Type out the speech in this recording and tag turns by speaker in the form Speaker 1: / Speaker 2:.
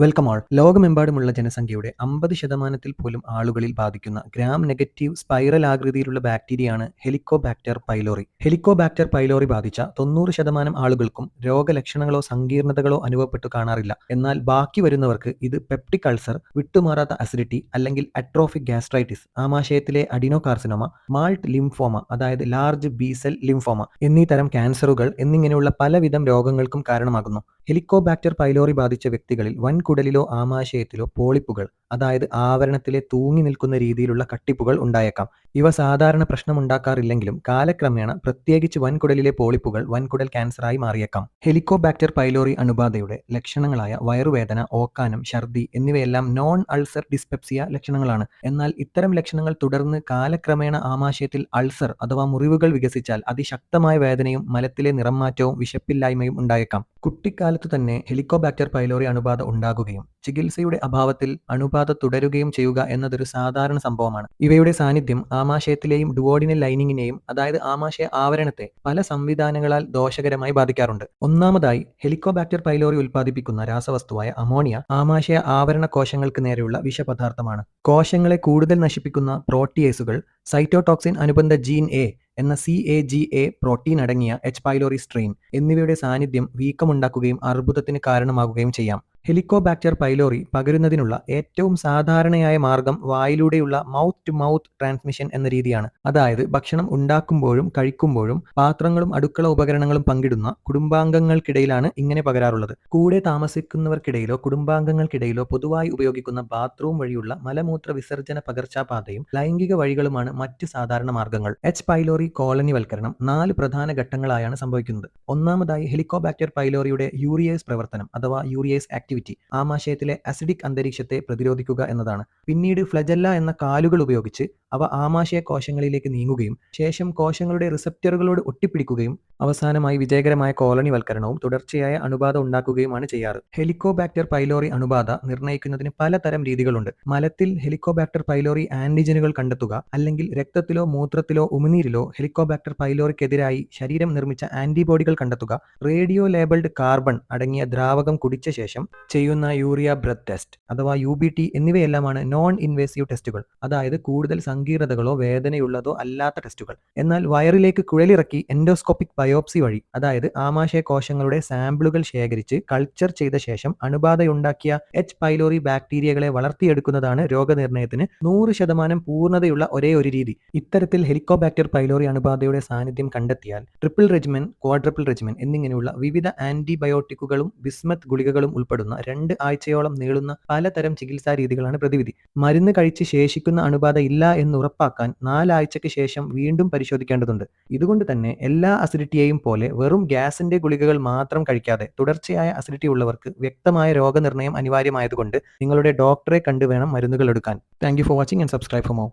Speaker 1: Welcome all. ലോകമെമ്പാടുമുള്ള ജനസംഖ്യയുടെ 50% പോലും ആളുകളിൽ ബാധിക്കുന്ന ഗ്രാം നെഗറ്റീവ് സ്പൈറൽ ആകൃതിയിലുള്ള ബാക്ടീരിയയാണ് ഹെലിക്കോബാക്ടർ പൈലോറി. ഹെലിക്കോബാക്ടർ പൈലോറി ബാധിച്ച 90% ആളുകൾക്കും രോഗലക്ഷണങ്ങളോ സങ്കീർണതകളോ അനുഭവപ്പെട്ടു കാണാറില്ല. എന്നാൽ ബാക്കി വരുന്നവർക്ക് ഇത് പെപ്റ്റിക് അൾസർ, വിട്ടുമാറാത്ത അസിഡിറ്റി അല്ലെങ്കിൽ അട്രോഫിക് ഗാസ്ട്രൈറ്റിസ്, ആമാശയത്തിലെ അഡിനോകാർസിനോമ, മാൾട്ട് ലിംഫോമ അതായത് ലാർജ് ബി സെൽ ലിംഫോമ എന്നീ തരം ക്യാൻസറുകൾ എന്നിങ്ങനെയുള്ള പലവിധം രോഗങ്ങൾക്കും കാരണമാകുന്നു. ഹെലിക്കോബാക്ടർ പൈലോറി ബാധിച്ച വ്യക്തികളിൽ വൻകുടലിലോ ആമാശയത്തിലോ പോളിപ്പുകൾ അതായത് ആവരണത്തിലെ തൂങ്ങി നിൽക്കുന്ന രീതിയിലുള്ള കട്ടിപ്പുകൾ ഉണ്ടായേക്കാം. ഇവ സാധാരണ പ്രശ്നമുണ്ടാക്കാറില്ലെങ്കിലും കാലക്രമേണ പ്രത്യേകിച്ച് വൻകുടലിലെ പോളിപ്പുകൾ വൻകുടൽ ക്യാൻസറായി മാറിയേക്കാം. ഹെലിക്കോബാക്ടർ പൈലോറി അണുബാധയുടെ ലക്ഷണങ്ങളായ വയറുവേദന, ഓക്കാനം, ഛർദി എന്നിവയെല്ലാം നോൺ അൾസർ ഡിസ്പെപ്സിയ ലക്ഷണങ്ങളാണ്. എന്നാൽ ഇത്തരം ലക്ഷണങ്ങൾ തുടർന്ന് കാലക്രമേണ ആമാശയത്തിൽ അൾസർ അഥവാ മുറിവുകൾ വികസിച്ചാൽ അതിശക്തമായ വേദനയും മലത്തിലെ നിറംമാറ്റവും വിശപ്പില്ലായ്മയും ഉണ്ടായേക്കാം. കുട്ടിക്കാലത്തു തന്നെ ഹെലിക്കോബാക്ടർ പൈലോറി അണുബാധ ഉണ്ടാകുകയും ചികിത്സയുടെ അഭാവത്തിൽ അണുബാധ തുടരുകയും ചെയ്യുക എന്നതൊരു സാധാരണ സംഭവമാണ്. ഇവയുടെ സാന്നിധ്യം ആമാശയത്തിലെയും ഡുവോഡിനൽ ലൈനിങ്ങിനെയും അതായത് ആമാശയ ആവരണത്തെ പല സംവിധാനങ്ങളാൽ ദോഷകരമായി ബാധിക്കാറുണ്ട്. ഒന്നാമതായി ഹെലിക്കോബാക്ടർ പൈലോറി ഉൽപ്പാദിപ്പിക്കുന്ന രാസവസ്തുവായ അമോണിയ ആമാശയ ആവരണ കോശങ്ങൾക്ക് നേരെയുള്ള വിഷപദാർത്ഥമാണ്. കോശങ്ങളെ കൂടുതൽ നശിപ്പിക്കുന്ന പ്രോട്ടിയേസുകൾ, സൈറ്റോടോക്സിൻ അനുബന്ധ ജീൻ എ എന്ന CAGA പ്രോട്ടീൻ അടങ്ങിയ എച്ച് പൈലോറി സ്ട്രെയിൻ എന്നിവയുടെ സാന്നിധ്യം വീക്കമുണ്ടാക്കുകയും അർബുദത്തിന് കാരണമാകുകയും ചെയ്യാം. ഹെലിക്കോബാക്ടർ പൈലോറി പകരുന്നതിനുള്ള ഏറ്റവും സാധാരണയായ മാർഗം വായിലൂടെയുള്ള മൗത്ത് ടു മൗത്ത് ട്രാൻസ്മിഷൻ എന്ന രീതിയാണ്. അതായത് ഭക്ഷണം ഉണ്ടാക്കുമ്പോഴും കഴിക്കുമ്പോഴും പാത്രങ്ങളും അടുക്കള ഉപകരണങ്ങളും പങ്കിടുന്ന കുടുംബാംഗങ്ങൾക്കിടയിലാണ് ഇങ്ങനെ പകരാറുള്ളത്. കൂടെ താമസിക്കുന്നവർക്കിടയിലോ കുടുംബാംഗങ്ങൾക്കിടയിലോ പൊതുവായി ഉപയോഗിക്കുന്ന ബാത്റൂം വഴിയുള്ള മലമൂത്ര വിസർജന പകർച്ചാപാതയും ലൈംഗിക വഴികളുമാണ് മറ്റ് സാധാരണ മാർഗങ്ങൾ. എച്ച് പൈലോറി കോളനിവൽക്കരണം 4 പ്രധാന ഘട്ടങ്ങളായാണ് സംഭവിക്കുന്നത്. ഒന്നാമതായി ഹെലിക്കോബാക്ടർ പൈലോറിയുടെ യൂറിയേസ് പ്രവർത്തനം അഥവാ യൂറിയേസ് ആക്ടിവിറ്റി ആമാശയത്തിലെ അസിഡിക് അന്തരീക്ഷത്തെ പ്രതിരോധിക്കുക എന്നതാണ്. പിന്നീട് ഫ്ലജല്ല എന്ന കാലുകൾ ഉപയോഗിച്ച് അവ ആമാശയ കോശങ്ങളിലേക്ക് നീങ്ങുകയും ശേഷം കോശങ്ങളുടെ റിസപ്റ്ററുകളോട് ഒട്ടിപ്പിടിക്കുകയും അവസാനമായി വിജയകരമായ കോളനിവൽക്കരണവും തുടർച്ചയായ അണുബാധ ഉണ്ടാക്കുകയുമാണ് ചെയ്യാറ്. ഹെലിക്കോബാക്ടർ പൈലോറി അണുബാധ നിർണ്ണയിക്കുന്നതിന് പലതരം രീതികളുണ്ട്. മലത്തിൽ ഹെലിക്കോബാക്ടർ പൈലോറി ആന്റിജനുകൾ കണ്ടെത്തുക, അല്ലെങ്കിൽ രക്തത്തിലോ മൂത്രത്തിലോ ഉമിനീരിലോ ഹെലിക്കോബാക്ടർ പൈലോറിക്കെതിരായി ശരീരം നിർമ്മിച്ച ആന്റിബോഡികൾ കണ്ടെത്തുക, റേഡിയോ ലേബിൾഡ് കാർബൺ അടങ്ങിയ ദ്രാവകം കുടിച്ച ശേഷം ചെയ്യുന്ന യൂറിയ ബ്രത്ത് ടെസ്റ്റ് അഥവാ UBT എന്നിവയെല്ലാമാണ് നോൺ ഇൻവേസീവ് ടെസ്റ്റുകൾ, അതായത് കൂടുതൽ സങ്കീർണതകളോ വേദനയുള്ളതോ അല്ലാത്ത ടെസ്റ്റുകൾ. എന്നാൽ വയറിലേക്ക് കുഴലിറക്കി എൻഡോസ്കോപ്പിക് ബയോപ്സി വഴി അതായത് ആമാശയ കോശങ്ങളുടെ സാമ്പിളുകൾ ശേഖരിച്ച് കൾച്ചർ ചെയ്ത ശേഷം അണുബാധയുണ്ടാക്കിയ എച്ച് പൈലോറി ബാക്ടീരിയകളെ വളർത്തിയെടുക്കുന്നതാണ് രോഗനിർണയത്തിന് 100% പൂർണ്ണതയുള്ള ഒരേ ഒരു രീതി. ഇത്തരത്തിൽ ഹെലിക്കോബാക്ടർ പൈലോറി അണുബാധയുടെ സാന്നിധ്യം കണ്ടെത്തിയാൽ ട്രിപ്പിൾ റെജിമെൻ, ക്വാഡ്രപ്പിൾ റെജിമെൻ എന്നിങ്ങനെയുള്ള വിവിധ ആന്റിബയോട്ടിക്കുകളും ബിസ്മത്ത് ഗുളികകളും ഉൾപ്പെടുന്ന 2 ആഴ്ചയോളം നീളുന്ന പലതരം ചികിത്സാ രീതികളാണ് പ്രതിവിധി. മരുന്ന് കഴിച്ച് ശേഷിക്കുന്ന അണുബാധ ഇല്ല എന്ന് ഉറപ്പാക്കാൻ 4 ആഴ്ചയ്ക്ക് ശേഷം വീണ്ടും പരിശോധിക്കേണ്ടതുണ്ട്. ഇതുകൊണ്ട് തന്നെ എല്ലാ അസിഡിറ്റിയെയും പോലെ വെറും ഗ്യാസിന്റെ ഗുളികകൾ മാത്രം കഴിക്കാതെ തുടർച്ചയായ അസിഡിറ്റി ഉള്ളവർക്ക് വ്യക്തമായ രോഗനിർണയം അനിവാര്യമായതുകൊണ്ട് നിങ്ങളുടെ ഡോക്ടറെ കണ്ടു വേണം മരുന്നുകൾ എടുക്കാൻ. Thank you for watching and subscribe for more.